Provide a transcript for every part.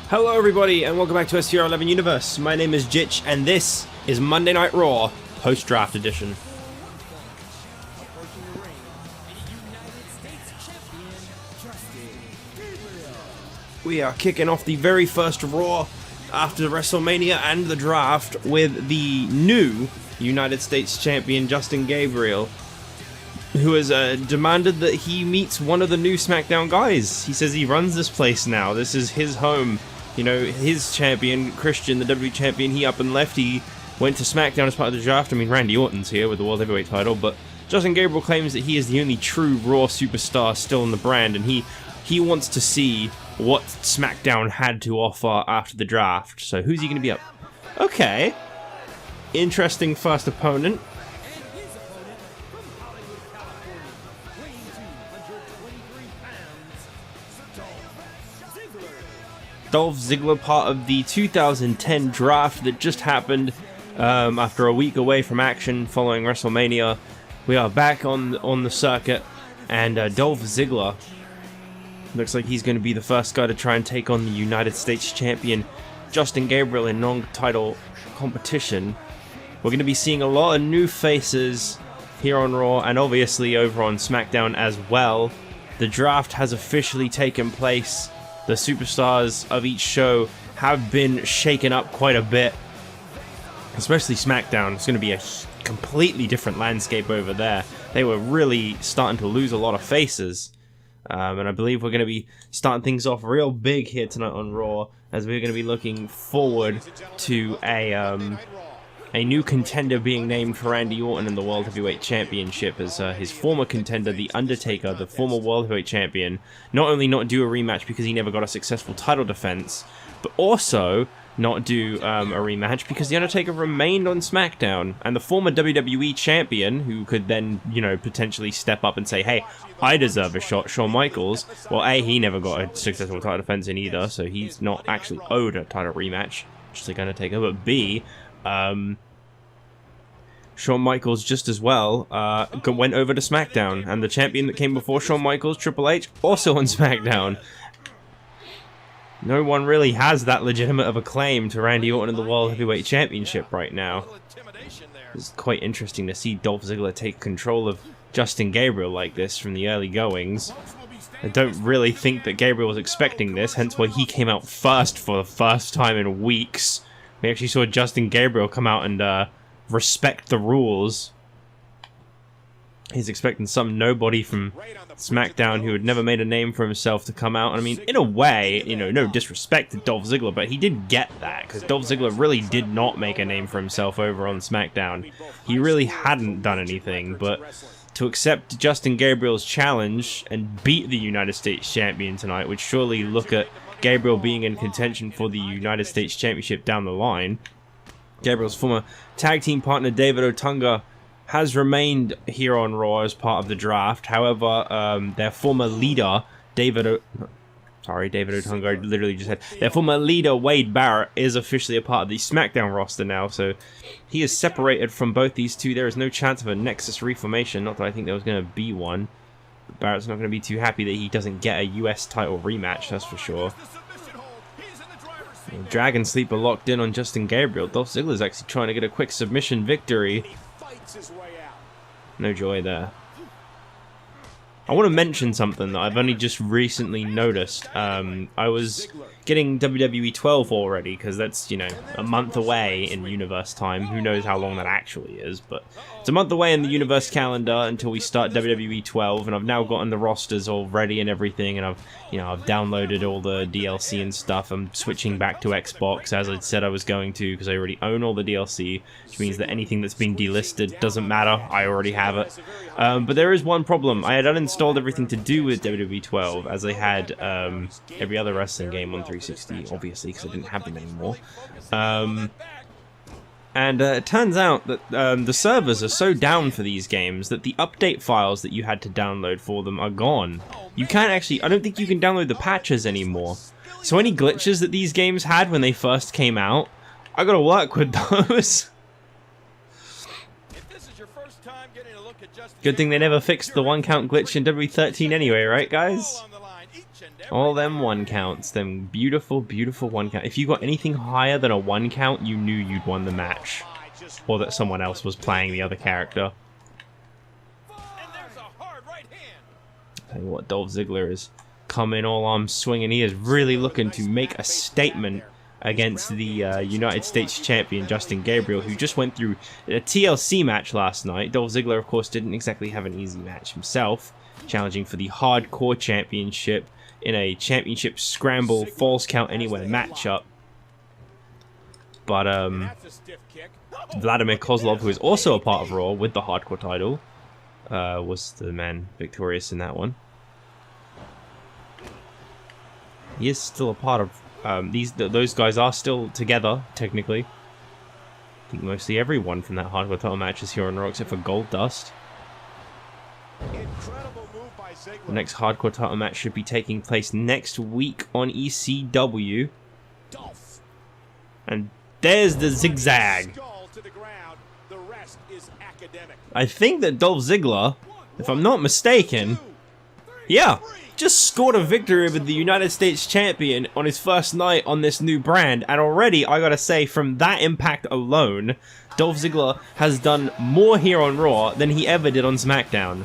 Hello everybody and welcome back to SCR11 Universe. My name is Jitch and this is Monday Night Raw Post-Draft Edition. We are kicking off the very first Raw after WrestleMania and the draft with the new United States Champion Justin Gabriel, who has demanded that he meets one of the new SmackDown guys. He says he runs this place now. This is his home. You know, his champion, Christian, the WWE champion, he up and left. He went to SmackDown as part of the draft. I mean, Randy Orton's here with the World Heavyweight title, but Justin Gabriel claims that he is the only true Raw superstar still in the brand, and he wants to see what SmackDown had to offer after the draft. So who's he going to be up? Okay. Interesting first opponent. Dolph Ziggler, part of the 2010 draft that just happened after a week away from action following WrestleMania. We are back on the circuit, and Dolph Ziggler looks like he's going to be the first guy to try and take on the United States Champion Justin Gabriel in non-title competition. We're going to be seeing a lot of new faces here on Raw and obviously over on SmackDown as well. The draft has officially taken place. The superstars of each show have been shaken up quite a bit, especially SmackDown. It's going to be a completely different landscape over there. They were really starting to lose a lot of faces, and I believe we're going to be starting things off real big here tonight on Raw, as we're going to be looking forward to a new contender being named for Randy Orton in the World Heavyweight Championship, as his former contender, The Undertaker, the former World Heavyweight Champion, not only not do a rematch because he never got a successful title defense, but also not do a rematch because The Undertaker remained on SmackDown, and the former WWE Champion, who could then, you know, potentially step up and say, hey, I deserve a shot, Shawn Michaels, well, A, he never got a successful title defense in either, so he's not actually owed a title rematch, just like Undertaker, but B, Shawn Michaels just as well went over to SmackDown, and the champion that came before Shawn Michaels, Triple H, also on SmackDown. No one really has that legitimate of a claim to Randy Orton in the World Heavyweight Championship right now. It's quite interesting to see Dolph Ziggler take control of Justin Gabriel like this from the early goings. I don't really think that Gabriel was expecting this, hence why he came out first for the first time in weeks. We actually saw Justin Gabriel come out and respect the rules. He's expecting some nobody from SmackDown who had never made a name for himself to come out. And I mean, in a way, you know, no disrespect to Dolph Ziggler, but he did get that, because Dolph Ziggler really did not make a name for himself over on SmackDown. He really hadn't done anything, but to accept Justin Gabriel's challenge and beat the United States Champion tonight would surely look at Gabriel being in contention for the United States Championship down the line. Gabriel's former tag team partner David Otunga has remained here on Raw as part of the draft. However, their former leader, David Otunga, I literally just said. Their former leader, Wade Barrett, is officially a part of the SmackDown roster now, so he is separated from both these two. There is no chance of a Nexus reformation, not that I think there was going to be one. But Barrett's not going to be too happy that he doesn't get a US title rematch, that's for sure. Dragon Sleeper locked in on Justin Gabriel. Dolph Ziggler's actually trying to get a quick submission victory. No joy there. I want to mention something that I've only just recently noticed. I was getting WWE 12 already, because that's, you know, a month away in universe time. Who knows how long that actually is, but it's a month away in the universe calendar until we start WWE 12, and I've now gotten the rosters all ready and everything, and I've downloaded all the DLC and stuff. I'm switching back to Xbox, as I said I was going to, because I already own all the DLC, which means that anything that's been delisted doesn't matter. I already have it. But there is one problem. I had uninstalled everything to do with WWE 12, as I had every other wrestling game on 360, obviously, because I didn't have them anymore. And it turns out that the servers are so down for these games that the update files that you had to download for them are gone. You can't actually, I don't think you can download the patches anymore. So any glitches that these games had when they first came out, I gotta work with those. Good thing they never fixed the one count glitch in W13 anyway, right guys? All them 1 counts, them beautiful, beautiful 1 count. If you got anything higher than a 1 count, you knew you'd won the match. Or that someone else was playing the other character. Tell you what, Dolph Ziggler is coming all arms swinging. He is really looking to make a statement against the United States champion, Justin Gabriel, who just went through a TLC match last night. Dolph Ziggler, of course, didn't exactly have an easy match himself, challenging for the Hardcore Championship in a championship scramble falls count anywhere matchup. But Vladimir Kozlov, who is also a part of Raw with the Hardcore title, was the man victorious in that one. He is still a part of those guys are still together technically. I think mostly everyone from that Hardcore title match is here on Raw except for Goldust. The next Hardcore title match should be taking place next week on ECW. And there's the zigzag. I think that Dolph Ziggler, if I'm not mistaken, yeah, just scored a victory over the United States champion on his first night on this new brand. And already, I gotta say, from that impact alone, Dolph Ziggler has done more here on Raw than he ever did on SmackDown.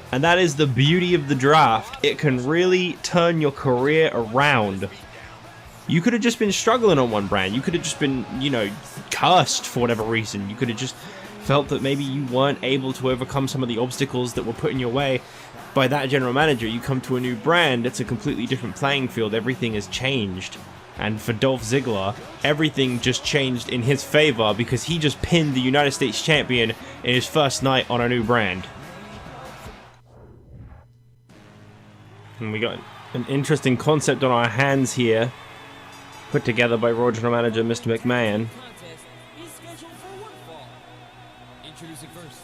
And that is the beauty of the draft. It can really turn your career around. You could have just been struggling on one brand. You could have just been, you know, cursed for whatever reason. You could have just felt that maybe you weren't able to overcome some of the obstacles that were put in your way by that general manager. You come to a new brand, it's a completely different playing field. Everything has changed. And for Dolph Ziggler, everything just changed in his favor because he just pinned the United States champion in his first night on a new brand. And we got an interesting concept on our hands here, put together by Raw General Manager Mr. McMahon. Introducing first,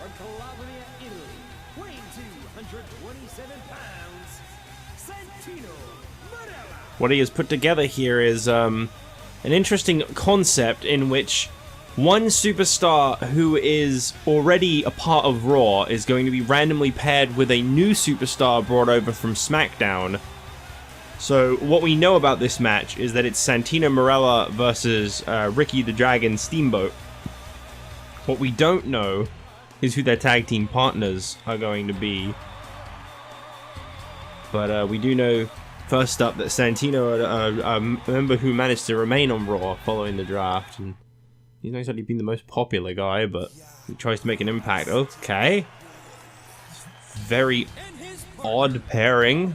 from Calabria, Italy, weighing 227 pounds, Santino, Marella. What he has put together here is an interesting concept in which one superstar who is already a part of Raw is going to be randomly paired with a new superstar brought over from SmackDown. So what we know about this match is that it's Santino Marella versus Ricky the Dragon Steamboat. What we don't know is who their tag team partners are going to be. But we do know, first up, that Santino, a member who managed to remain on Raw following the draft. And he's not exactly been the most popular guy, but he tries to make an impact. Okay. Very odd pairing.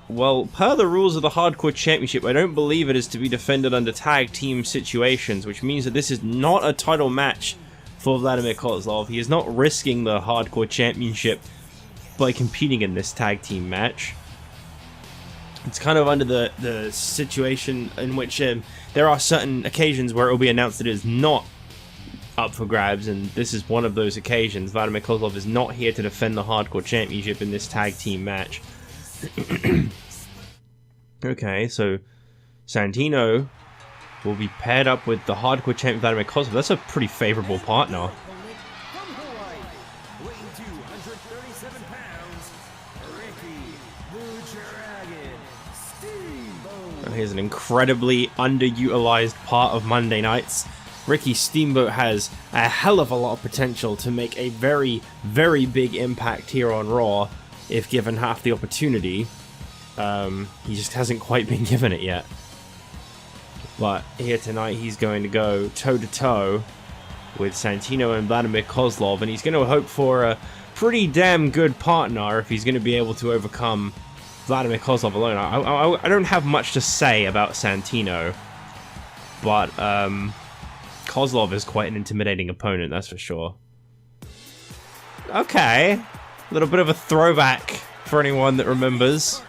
Well, per the rules of the Hardcore Championship, I don't believe it is to be defended under tag team situations, which means that this is not a title match for Vladimir Kozlov. He is not risking the Hardcore Championship by competing in this tag team match. It's kind of under the situation in which there are certain occasions where it will be announced that it is not up for grabs, and this is one of those occasions. Vladimir Kozlov is not here to defend the Hardcore Championship in this tag team match. Okay, so Santino will be paired up with the Hardcore Champion Vladimir Kozlov. That's a pretty favorable partner. And here's an incredibly underutilized part of Monday nights. Ricky Steamboat has a hell of a lot of potential to make a very, very big impact here on Raw if given half the opportunity. He just hasn't quite been given it yet. But here tonight he's going to go toe-to-toe with Santino and Vladimir Kozlov, and he's going to hope for a pretty damn good partner if he's going to be able to overcome Vladimir Kozlov alone. I don't have much to say about Santino, but Kozlov is quite an intimidating opponent, that's for sure. Okay, a little bit of a throwback for anyone that remembers.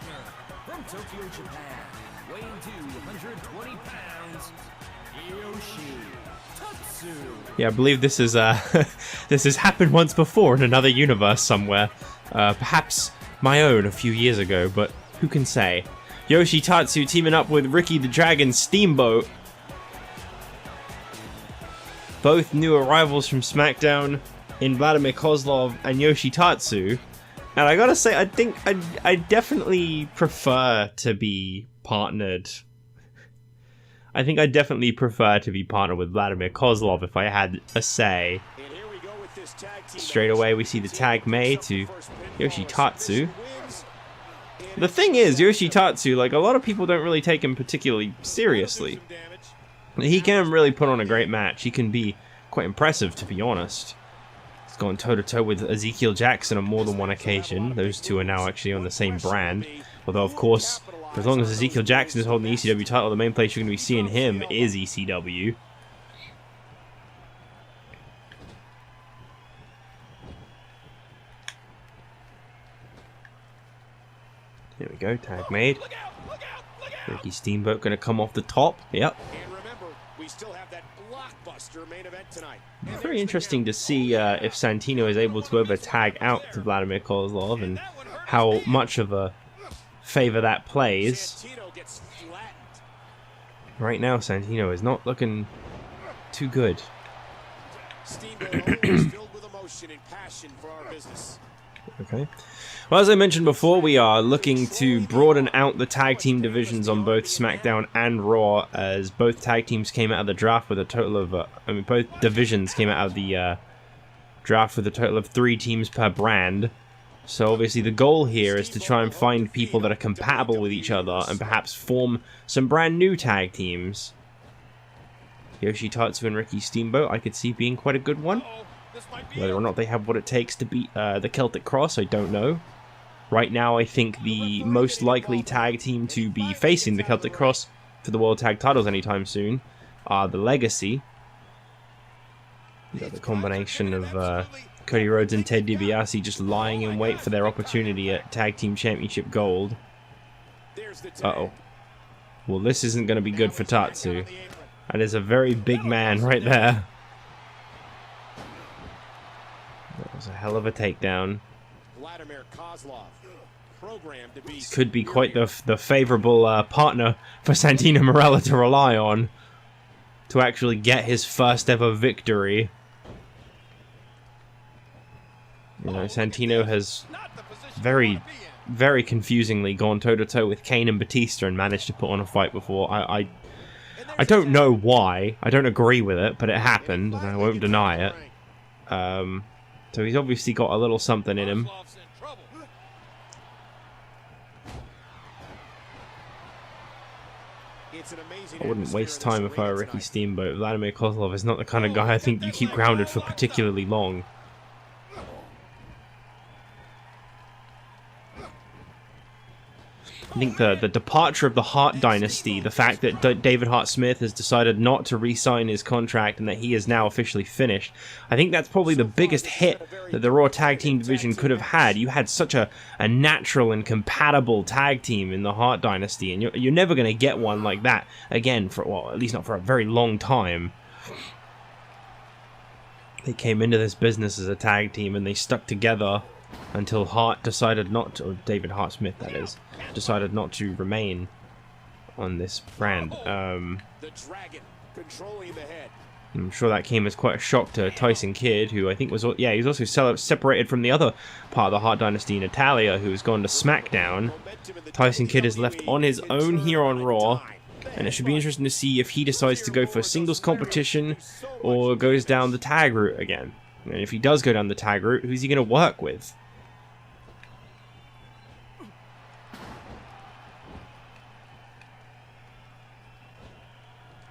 From Tokyo, Japan, weighing 220 pounds, Tatsu. Yeah, I believe this is this has happened once before in another universe somewhere. Perhaps my own a few years ago, but who can say? Yoshitatsu teaming up with Ricky the Dragon Steamboat. Both new arrivals from SmackDown. in Vladimir Kozlov and Yoshitatsu. And I gotta say, I think I definitely prefer to be partnered. I think I definitely prefer to be partnered with Vladimir Kozlov if I had a say. Straight away we see the tag made to Yoshitatsu. The thing is, Yoshitatsu, like, a lot of people don't really take him particularly seriously. He can really put on a great match. He can be quite impressive, to be honest. He's gone toe-to-toe with Ezekiel Jackson on more than one occasion. Those two are now actually on the same brand. Although, of course, for as long as Ezekiel Jackson is holding the ECW title, the main place you're going to be seeing him is ECW. Here we go, tag made. Ricky Steamboat going to come off the top. Yep. Very interesting to see if Santino is able to ever tag out to Vladimir Kozlov and how much of a favor that plays. Right now, Santino is not looking too good. Okay. Well, as I mentioned before, we are looking to broaden out the tag team divisions on both SmackDown and Raw, as both tag teams came out of the draft with a total of, both divisions came out of the draft with a total of 3 teams per brand. So obviously the goal here is to try and find people that are compatible with each other and perhaps form some brand new tag teams. Yoshitatsu and Ricky Steamboat I could see being quite a good one. Whether or not they have what it takes to beat the Celtic Cross, I don't know. Right now, I think the most likely tag team to be facing the Celtic Cross for the World Tag Titles anytime soon are the Legacy. You got the combination of Cody Rhodes and Ted DiBiase just lying in wait for their opportunity at Tag Team Championship Gold. Uh-oh. Well, this isn't going to be good for Tatsu. That is a very big man right there. That was a hell of a takedown. This could be quite the favorable partner for Santino Marella to rely on to actually get his first ever victory. You know, Santino has very, very confusingly gone toe-to-toe with Kane and Batista and managed to put on a fight before. I don't know why. I don't agree with it, but it happened, and I won't deny it. So he's obviously got a little something in him. I wouldn't waste time if I were Ricky Steamboat. Vladimir Kozlov is not the kind of guy I think you keep grounded for particularly long. I think the departure of the Hart Dynasty, the fact that David Hart Smith has decided not to re-sign his contract and that he is now officially finished, I think that's probably the biggest hit that the Raw Tag Team division could have had. You had such a natural and compatible tag team in the Hart Dynasty, and you're never going to get one like that again, for, well, at least not for a very long time. They came into this business as a tag team and they stuck together until Hart decided not to, or David Hart Smith that is, decided not to remain on this brand. I'm sure that came as quite a shock to Tyson Kidd, who I think was, yeah, he was also separated from the other part of the Hart Dynasty, Natalia, who has gone to SmackDown. Tyson Kidd is left on his own here on Raw, and it should be interesting to see if he decides to go for singles competition or goes down the tag route again. And if he does go down the tag route, who's he going to work with?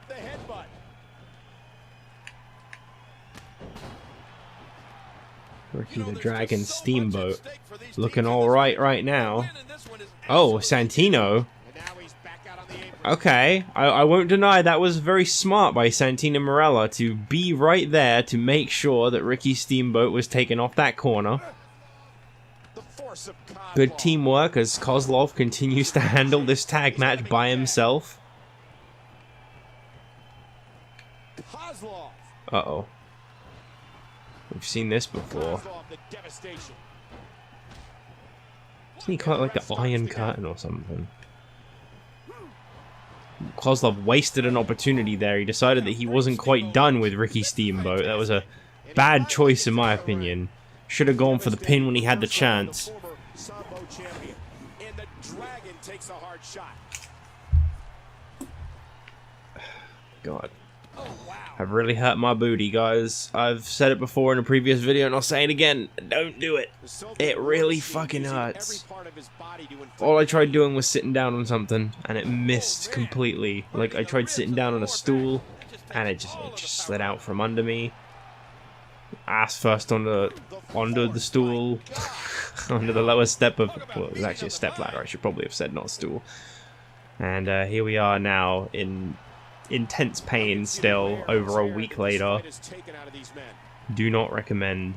The headbutt. Ricky the Dragon Steamboat looking alright right now. Oh, Santino. Okay, I won't deny that was very smart by Santino Marella to be right there to make sure that Ricky Steamboat was taken off that corner. Good teamwork as Kozlov continues to handle this tag match by himself. Uh-oh. We've seen this before. Isn't he call it like the Iron Curtain or something? Kozlov wasted an opportunity there. He decided that he wasn't quite done with Ricky Steamboat. That was a Bad choice in my opinion. Should have gone for the pin when he had the chance. God. I've really hurt my booty, guys. I've said it before in a previous video and I'll say it again. Don't do it. It really fucking hurts. All I tried doing was sitting down on something and it missed completely. Like, I tried sitting down on a stool and it just slid out from under me. Ass first onto the stool. Onto the lower step of... Well, it was actually a step ladder, I should probably have said, not a stool. And here we are now in intense pain still, over a week later. Do not recommend.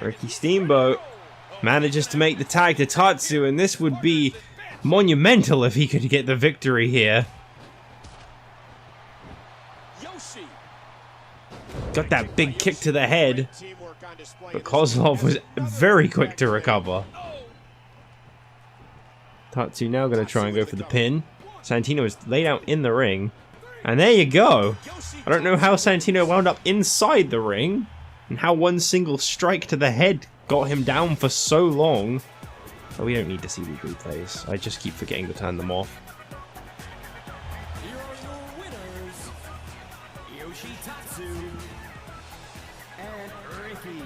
Ricky Steamboat manages to make the tag to Tatsu, and this would be monumental if he could get the victory here. Got that big kick to the head, but KOZLOV was very quick to recover. Tatsu now going to try and go for the pin. Santino is laid out in the ring. And there you go. I don't know how Santino wound up inside the ring. And how one single strike to the head got him down for so long. But we don't need to see these replays. I just keep forgetting to turn them off. Here are your winners, Tatsu and Ricky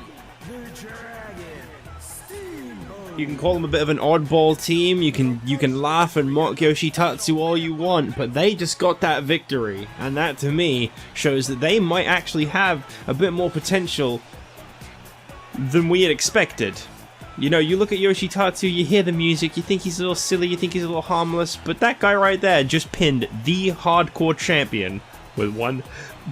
the Dragon Steamboat. You can call them a bit of an oddball team. You can laugh and mock Tatsu all you want, but they just got that victory, and that to me shows that they might actually have a bit more potential than we had expected. You know, you look at Tatsu, you hear the music, you think he's a little silly, you think he's a little harmless, but that guy right there just pinned the hardcore champion with one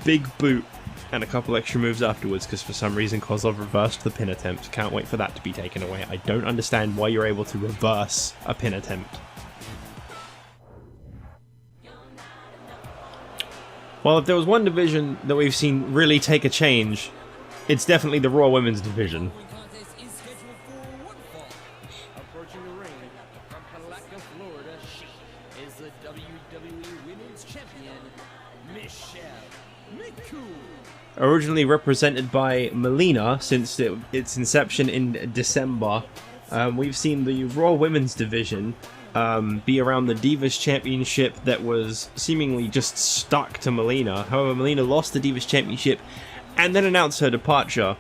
big boot and a couple extra moves afterwards, because for some reason KOZLOV reversed the pin attempt. Can't wait for that to be taken away. I don't understand why you're able to reverse a pin attempt. Well, if there was one division that we've seen really take a change, it's definitely the Raw Women's division. Approaching the ring from Palatka, Florida, she is the WWE Women's Champion, McCool. Originally represented by Melina since its inception in December, we've seen the Raw Women's division be around the Divas Championship that was seemingly just stuck to Melina. However, Melina lost the Divas Championship and then announced her departure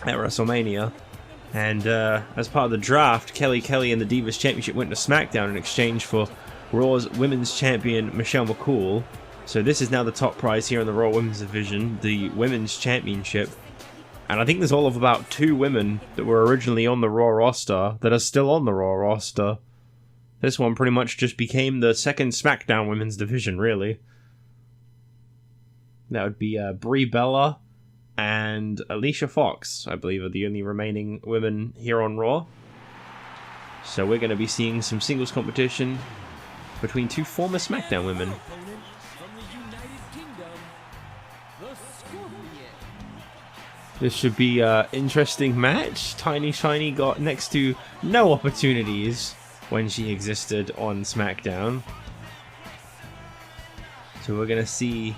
at WrestleMania. And as part of the draft, Kelly and the Divas Championship went to SmackDown in exchange for Raw's Women's Champion Michelle McCool. So this is now the top prize here in the Raw Women's division, the Women's Championship. And I think there's all of about 2 women that were originally on the Raw roster that are still on the Raw roster. This one pretty much just became the second SmackDown Women's division, really. That would be Brie Bella and Alicia Fox, I believe, are the only remaining women here on Raw. So we're going to be seeing some singles competition between 2 former SmackDown women. This should be an interesting match. Tiny Shiny got next to no opportunities when she existed on SmackDown. So we're going to see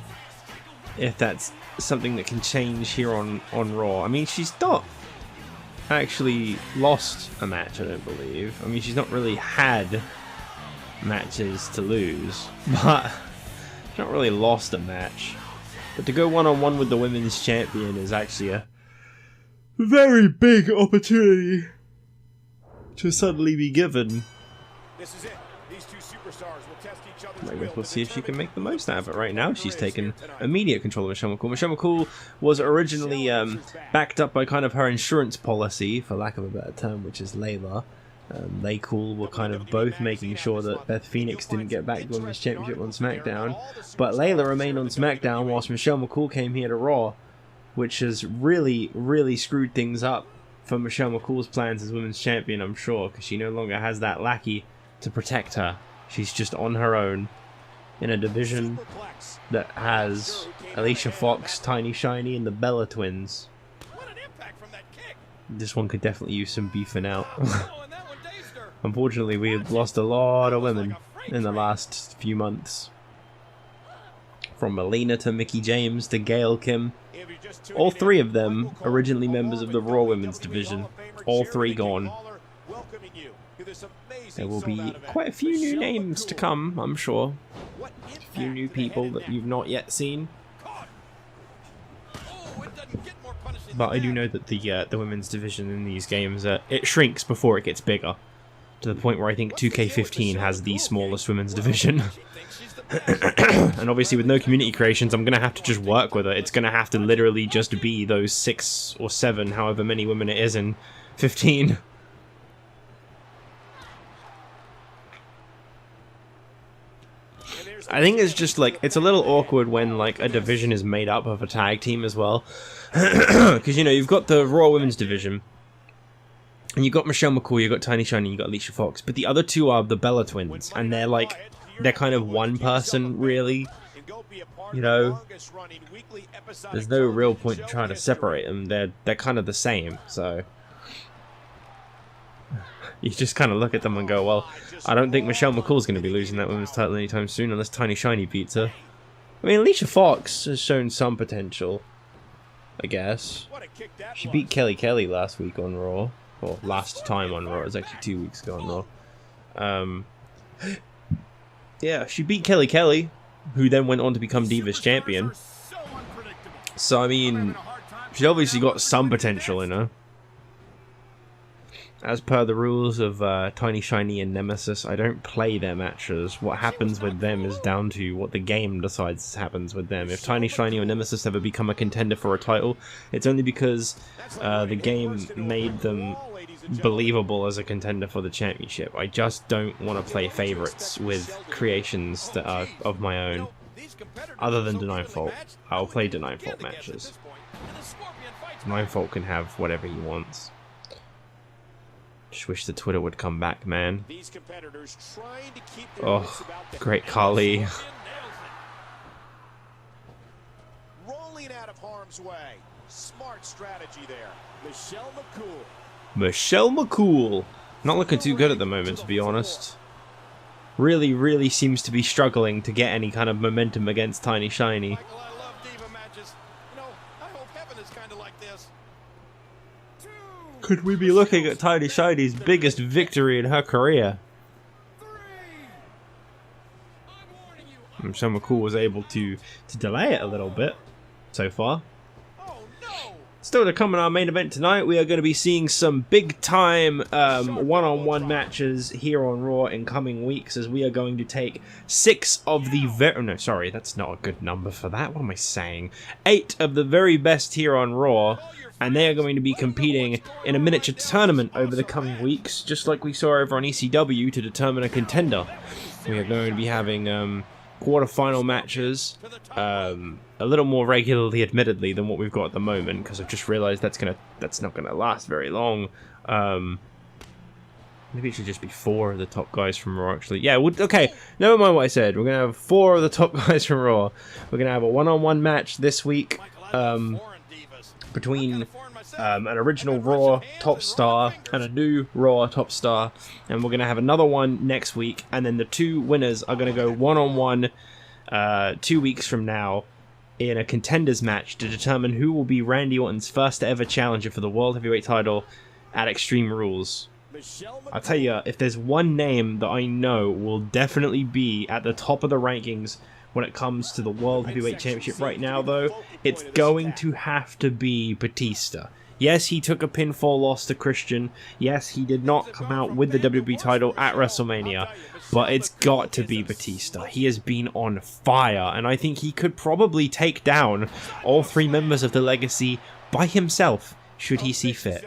if that's something that can change here on Raw. I mean, she's not actually lost a match, I don't believe. I mean, she's not really had matches to lose, but she's not really lost a match. But to go one-on-one with the Women's Champion is actually a very big opportunity to suddenly be given. This is it. These 2 superstars will test each other's I guess will we'll to see if she can determine make the most out of it. who Right now, will she's raise taken here tonight. immediate control of Michelle McCool. Michelle McCool was originally backed up by kind of her insurance policy, for lack of a better term, which is Layla. They Cool were kind of both making sure that Beth Phoenix didn't get back to Women's Championship on SmackDown, but Layla remained on SmackDown whilst Michelle McCool came here to Raw, which has really, really screwed things up for Michelle McCool's plans as Women's Champion, I'm sure, because she no longer has that lackey to protect her. She's just on her own in a division that has Alicia Fox, Tiny Shiny, and the Bella Twins. What an impact from that kick. This one could definitely use some beefing out. Oh, and that one dazed her. Unfortunately, we have lost a lot of women in the last few months. From Melina to Mickie James to Gail Kim. All three of them originally members of the Raw Women's division. All three gone. There will be quite a few new names to come, I'm sure. A few new people that you've not yet seen. But I do know that the women's division in these games, it shrinks before it gets bigger. To the point where I think 2K15 has the smallest women's division. And obviously with no community creations, I'm going to have to just work with it. It's going to have to literally just be those 6 or 7, however many women it is in 15. I think it's just like, it's a little awkward when like a division is made up of a tag team as well. Because, you know, you've got the Raw Women's division. And you've got Michelle McCool, you've got Tiny Shiny, you've got Alicia Fox. But the other two are the Bella Twins. And they're like, they're kind of one person, really. You know, there's no real point in trying to separate them. They're kind of the same, so you just kind of look at them and go, well, I don't think Michelle McCool's going to be losing that women's title anytime soon unless Tiny Shiny beats her. I mean, Alicia Fox has shown some potential, I guess. She beat Kelly last week on Raw. Or last time on Raw. It was actually 2 weeks ago on Raw. Yeah, she beat Kelly, who then went on to become Divas Champion. So, I mean, she's obviously got some potential in her. As per the rules of Tiny Shiny and Nemesis, I don't play their matches. What happens with them is down to what the game decides happens with them. If Tiny Shiny or Nemesis ever become a contender for a title, it's only because the game made them believable as a contender for the championship. I just don't want to play favorites with creations that are of my own. Other than Deny Fault, I'll play Deny Fault matches. Deny Fault can have whatever he wants. Just wish the Twitter would come back, man. Oh, great Kali. Rolling out of harm's way. Smart strategy there. Michelle McCool. Not looking too good at the moment, to be honest. Really seems to be struggling to get any kind of momentum against Tiny Shiny. Could we be looking at Tiny Shiny's biggest victory in her career? Michelle McCool was able to delay it a little bit so far. Still to come in our main event tonight, we are going to be seeing some big-time one-on-one matches here on Raw in coming weeks, as we are going to take 6 of the very... No, sorry, that's not a good number for that. What am I saying? 8 of the very best here on Raw, and they are going to be competing in a miniature tournament over the coming weeks, just like we saw over on ECW to determine a contender. We are going to be having quarter-final matches, a little more regularly, admittedly, than what we've got at the moment, because I've just realised that's not gonna last very long. Maybe it should just be 4 of the top guys from Raw, actually. Yeah, okay, never mind what I said. We're gonna have 4 of the top guys from Raw. We're gonna have a one-on-one match this week between an original Raw top star and a new Raw top star, and we're gonna have another one next week, and then the 2 winners are gonna go one-on-one 2 weeks from now in a contenders match to determine who will be Randy Orton's first ever challenger for the World Heavyweight title at Extreme Rules. I'll tell you, if there's one name that I know will definitely be at the top of the rankings when it comes to the World Heavyweight Championship right now, though, it's going to have to be Batista. Yes, he took a pinfall loss to Christian. Yes, he did not come out with the WWE title at WrestleMania. But it's got to be Batista. He has been on fire, and I think he could probably take down all 3 members of the Legacy by himself, should he see fit.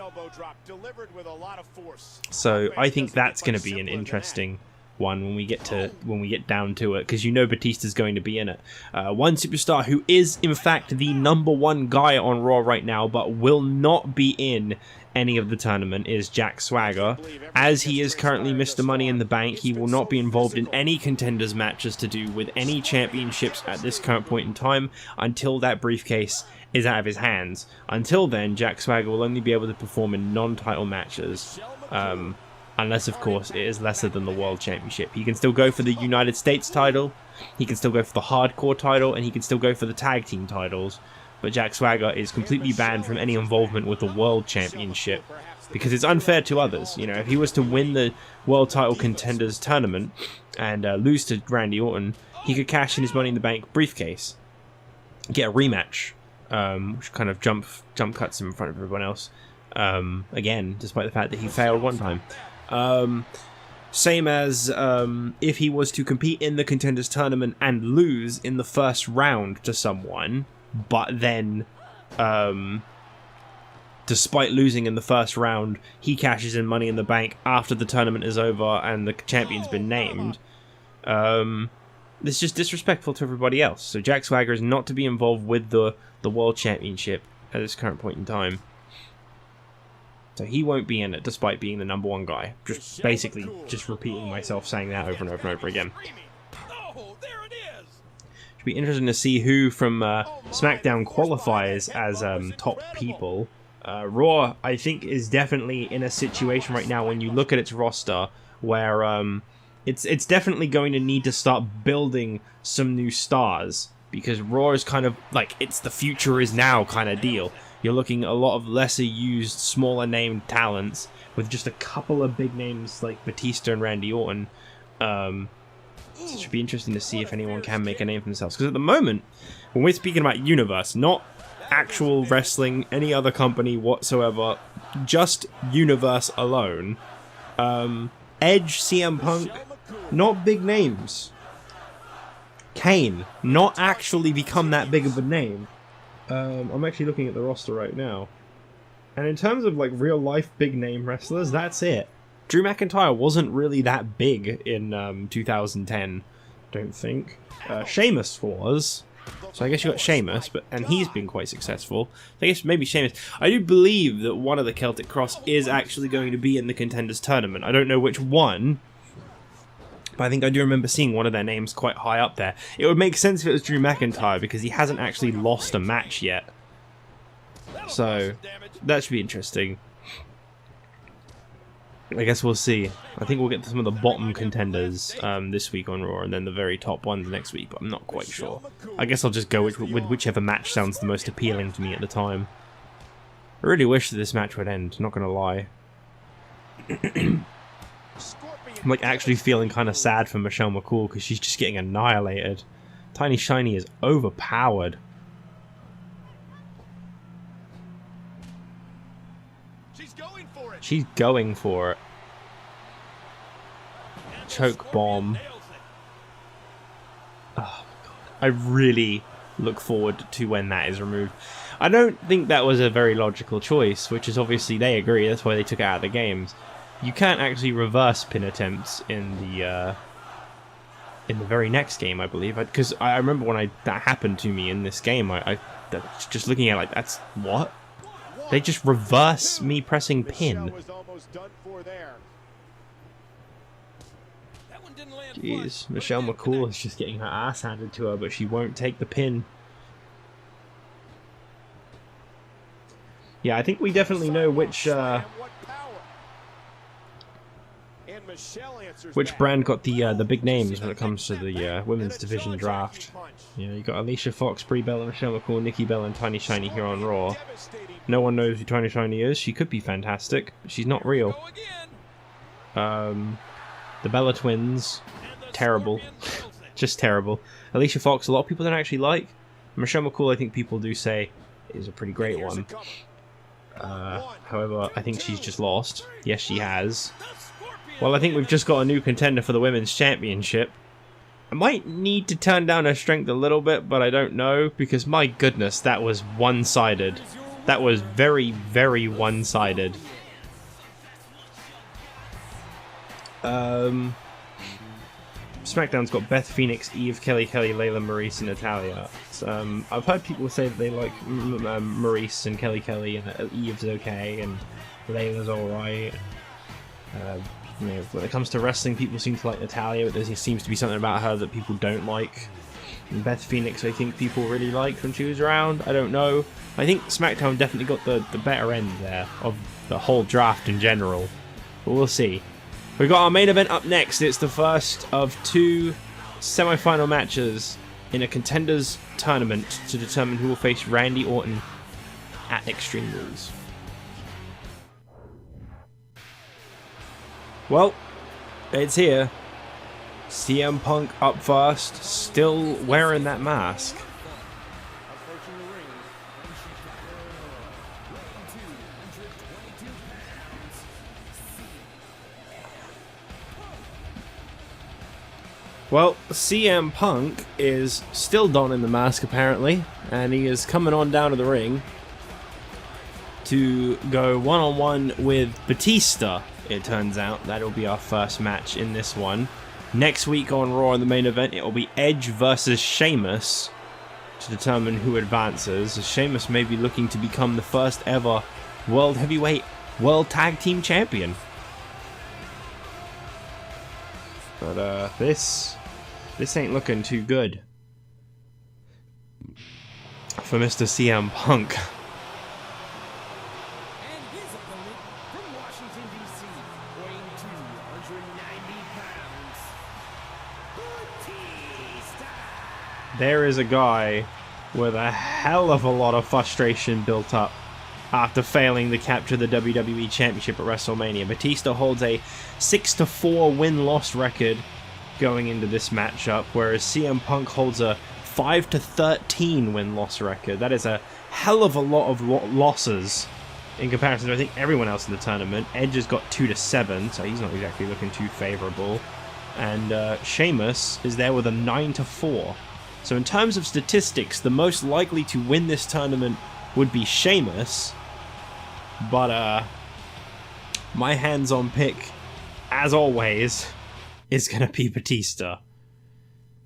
So I think that's going to be an interesting one when we get down to it, because you know Batista's going to be in it. One superstar who is in fact the #1 guy on Raw right now, but will not be in any of the tournament, is Jack Swagger. As he is currently Mr. Money in the Bank, he will not be involved in any contenders matches to do with any championships at this current point in time until that briefcase is out of his hands. Until then, Jack Swagger will only be able to perform in non-title matches. Unless, of course, it is lesser than the World Championship. He can still go for the United States title, he can still go for the Hardcore title, and he can still go for the Tag Team titles. But Jack Swagger is completely banned from any involvement with the World Championship, because it's unfair to others. You know, if he was to win the World Title Contenders Tournament and lose to Randy Orton, he could cash in his Money in the Bank briefcase, get a rematch, which kind of jump cuts him in front of everyone else. Again, despite the fact that he failed one time. Same as if he was to compete in the Contenders Tournament and lose in the first round to someone, but then, despite losing in the first round, he cashes in Money in the Bank after the tournament is over and the champion's been named. It's just disrespectful to everybody else. So Jack Swagger is not to be involved with the World Championship at this current point in time. So he won't be in it, despite being the #1 guy. Just basically just repeating myself saying that over and over and over again. Should be interesting to see who from SmackDown qualifies as top people. Raw, I think, is definitely in a situation right now when you look at its roster where it's definitely going to need to start building some new stars, because Raw is kind of like, it's the future is now kind of deal. You're looking at a lot of lesser used, smaller named talents with just a couple of big names like Batista and Randy Orton. So it should be interesting to see if anyone can make a name for themselves. Because at the moment, when we're speaking about Universe, not actual wrestling, any other company whatsoever, just Universe alone, Edge, CM Punk, not big names. Kane, not actually become that big of a name. I'm actually looking at the roster right now, and in terms of like real life big name wrestlers, that's it. Drew McIntyre wasn't really that big in 2010, don't think. Sheamus was, so I guess you got Sheamus, and he's been quite successful. I guess maybe Sheamus. I do believe that one of the Celtic Cross is actually going to be in the Contenders Tournament. I don't know which one, but I think I do remember seeing one of their names quite high up there. It would make sense if it was Drew McIntyre, because he hasn't actually lost a match yet. So, that should be interesting. I guess we'll see. I think we'll get to some of the bottom contenders this week on Raw, and then the very top ones next week, but I'm not quite sure. I guess I'll just go with whichever match sounds the most appealing to me at the time. I really wish that this match would end, not gonna lie. I'm like actually feeling kind of sad for Michelle McCool because she's just getting annihilated. Tiny Shiny is overpowered. She's going for it. Choke bomb. Oh my god. I really look forward to when that is removed. I don't think that was a very logical choice, which is obviously they agree, that's why they took it out of the games. You can't actually reverse pin attempts in the very next game, I believe. Because I remember when that happened to me in this game, I just looking at it like, that's what? They just reverse me pressing pin. Jeez, Michelle McCool is just getting her ass handed to her, but she won't take the pin. Yeah, I think we definitely know which brand got the big names when it comes to the women's division draft. Yeah, you got Alicia Fox, Brie Bella, Michelle McCool, Nikki Bella, and Tiny Shiny here on Raw. No one knows who Tiny Shiny is. She could be fantastic, but she's not real. The Bella twins, terrible. Just terrible. Alicia Fox, a lot of people don't actually like. Michelle McCool, I think people do say, is a pretty great one. However, I think she's just lost. Yes, she has. Well, I think we've just got a new contender for the Women's Championship. I might need to turn down her strength a little bit, but I don't know, because my goodness, that was one-sided. That was very, very one-sided. SmackDown's got Beth Phoenix, Eve, Kelly Kelly, Layla, Maurice, and Natalia. I've heard people say that they like Maurice and Kelly Kelly, and Eve's okay, and Layla's alright. You know, when it comes to wrestling, people seem to like Natalia, but there seems to be something about her that people don't like. And Beth Phoenix, I think people really liked when she was around. I don't know. I think SmackDown definitely got the better end there of the whole draft in general. But we'll see. We've got our main event up next. It's the first of 2 semi-final matches in a contenders tournament to determine who will face Randy Orton at Extreme Rules. Well, it's here. CM Punk up first, still wearing that mask. Approaching the ring, and she's weighing 222 pounds. Well, CM Punk is still donning the mask apparently, and he is coming on down to the ring to go one-on-one with Batista. It turns out that'll be our first match in this one. Next week on Raw in the main event, it will be Edge versus Sheamus to determine who advances. Sheamus may be looking to become the first ever World Heavyweight World Tag Team Champion. But this ain't looking too good for Mr. CM Punk. And his opponent from Washington, D.C., weighing 290 pounds. Batista. There is a guy with a hell of a lot of frustration built up after failing to capture the WWE Championship at WrestleMania. Batista holds a 6-4 win-loss record going into this matchup, whereas CM Punk holds a 5-13 win-loss record. That is a hell of a lot of losses in comparison to, I think, everyone else in the tournament. Edge has got 2-7, so he's not exactly looking too favorable. And Sheamus is there with a 9-4. So in terms of statistics, the most likely to win this tournament would be Sheamus. But my hands-on pick, as always, is going to be Batista.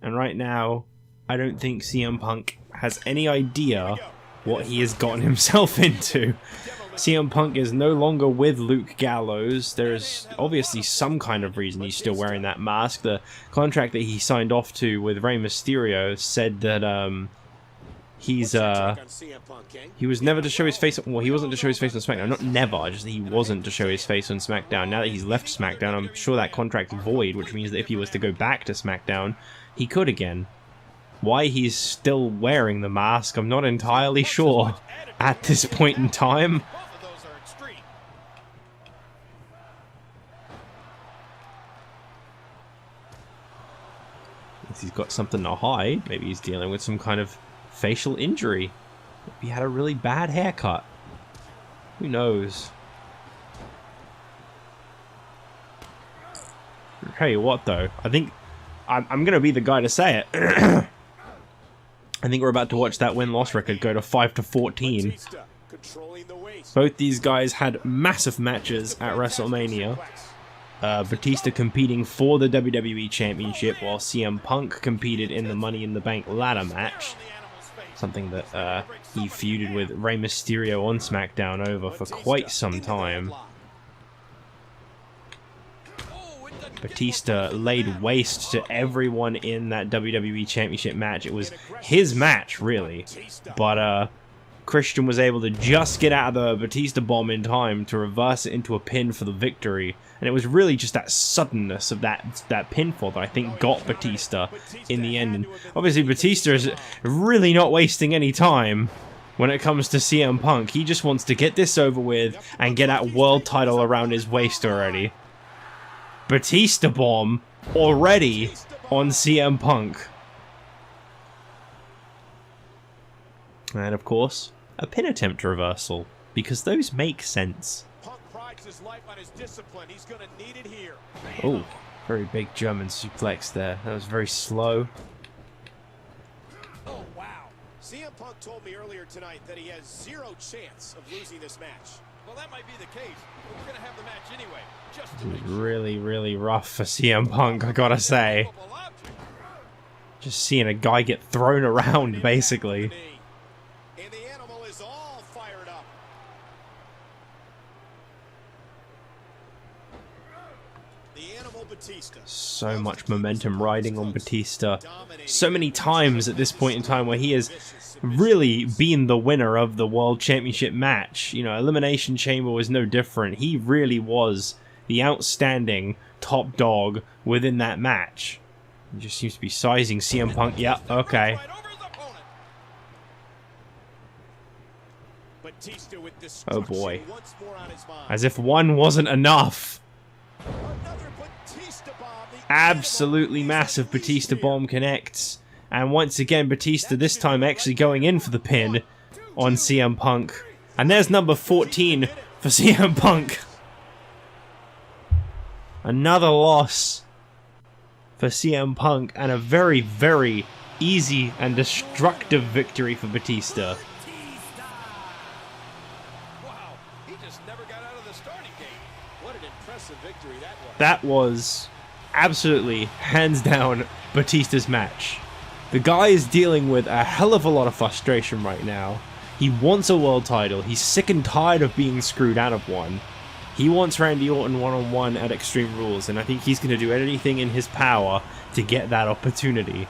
And right now, I don't think CM Punk has any idea what he has gotten himself into. CM Punk is no longer with Luke Gallows. There's obviously some kind of reason he's still wearing that mask. The contract that he signed off to with Rey Mysterio said that he was never to show his face. Well, he wasn't to show his face on SmackDown. Not never, just that he wasn't to show his face on SmackDown. Now that he's left SmackDown, I'm sure that contract's void, which means that if he was to go back to SmackDown, he could again. Why he's still wearing the mask, I'm not entirely sure at this point in time. He's got something to hide. Maybe he's dealing with some kind of facial injury. Maybe he had a really bad haircut. Who knows? I'll tell you what though, I think I'm gonna be the guy to say it. I think we're about to watch that win-loss record go to 5-14. Both these guys had massive matches at WrestleMania. Batista competing for the WWE Championship, while CM Punk competed in the Money in the Bank ladder match. Something that he feuded with Rey Mysterio on SmackDown over for quite some time. Batista laid waste to everyone in that WWE Championship match. It was his match, really. But Christian was able to just get out of the Batista bomb in time to reverse it into a pin for the victory. And it was really just that suddenness of that pinfall that I think got Batista in the end. And obviously Batista is really not wasting any time when it comes to CM Punk. He just wants to get this over with and get that world title around his waist already. Batista bomb already on CM Punk. And of course, a pin attempt reversal, because those make sense. His life on his discipline. He's going to need it here. Oh, very big German suplex there. That was very slow. Oh, wow. CM Punk told me earlier tonight that he has 0 chance of losing this match. Well, that might be the case, but we're going to have the match anyway. Just to It was really, really rough for CM Punk, I gotta say. Just seeing a guy get thrown around, basically. And the animal is all fired up. So much momentum riding on Batista. So many times at this point in time where he has really been the winner of the World Championship match. You know, Elimination Chamber was no different. He really was the outstanding top dog within that match. He just seems to be sizing CM Punk. Yeah, okay. Oh boy. As if one wasn't enough. Absolutely massive Batista bomb connects. And once again, Batista this time actually going in for the pin on CM Punk. And there's number 14 for CM Punk. Another loss for CM Punk, and a very, very easy and destructive victory for Batista. Wow, he just never got out of the starting gate. What an impressive victory that was. That was absolutely, hands down, Batista's match. The guy is dealing with a hell of a lot of frustration right now. He wants a world title. He's sick and tired of being screwed out of one. He wants Randy Orton one-on-one at Extreme Rules, and I think he's going to do anything in his power to get that opportunity.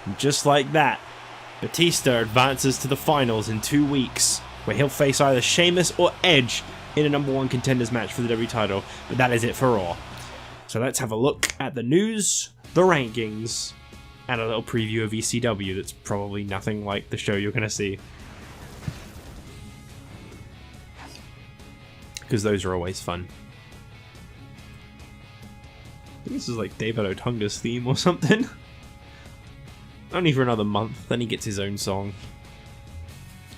And just like that, Batista advances to the finals in 2 weeks, where he'll face either Sheamus or Edge in a #1 contenders match for the W title, but that is it for Raw. So let's have a look at the news, the rankings, and a little preview of ECW that's probably nothing like the show you're going to see. Because those are always fun. I think this is like David Otunga's theme or something. Only for another month, then he gets his own song.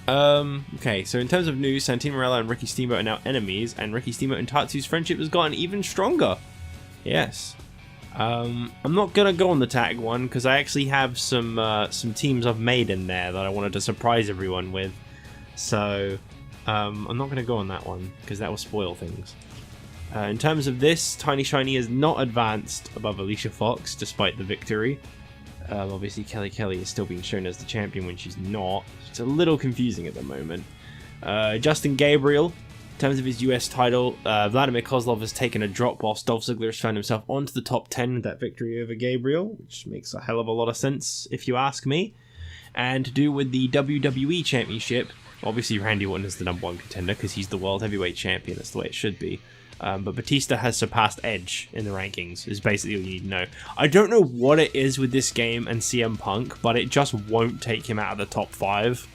Okay, so in terms of news, Santino Marella and Ricky Steamboat are now enemies, and Ricky Steamboat and Tatsu's friendship has gotten even stronger. Yes. I'm not gonna go on the tag one, because I actually have some teams I've made in there that I wanted to surprise everyone with. So I'm not going to go on that one, because that will spoil things. In terms of this, Tiny Shiny is not advanced above Alicia Fox, despite the victory. Obviously, Kelly is still being shown as the champion when she's not. It's a little confusing at the moment. Justin Gabriel, in terms of his US title, Vladimir Kozlov has taken a drop, whilst Dolph Ziggler has found himself onto the top 10 with that victory over Gabriel, which makes a hell of a lot of sense, if you ask me. And to do with the WWE Championship, obviously Randy Orton is the #1 contender because he's the World Heavyweight Champion, that's the way it should be. But Batista has surpassed Edge in the rankings, is basically all you need to know. I don't know what it is with this game and CM Punk, but it just won't take him out of the top 5.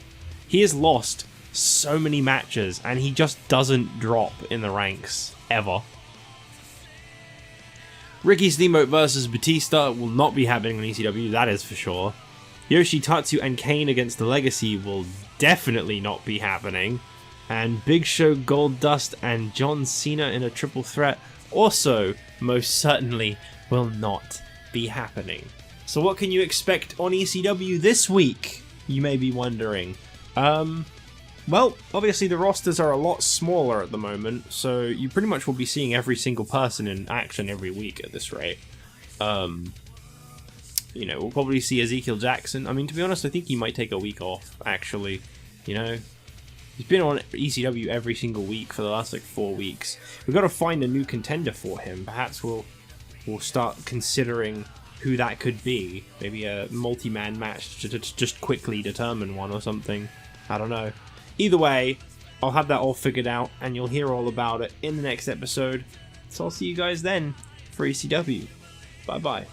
He has lost so many matches, and he just doesn't drop in the ranks, ever. Ricky Steamboat versus Batista will not be happening on ECW, that is for sure. Yoshitatsu and Kane against the Legacy will definitely not be happening. And Big Show, Goldust, and John Cena in a triple threat also most certainly will not be happening. So what can you expect on ECW this week, you may be wondering? Well, obviously the rosters are a lot smaller at the moment, so you pretty much will be seeing every single person in action every week at this rate. You know, we'll probably see Ezekiel Jackson. I mean, to be honest, I think he might take a week off, actually. You know, he's been on ECW every single week for the last, like, 4 weeks. We've got to find a new contender for him. Perhaps we'll start considering who that could be. Maybe a multi-man match to just quickly determine one or something. I don't know. Either way, I'll have that all figured out, and you'll hear all about it in the next episode. So I'll see you guys then for ECW. Bye-bye.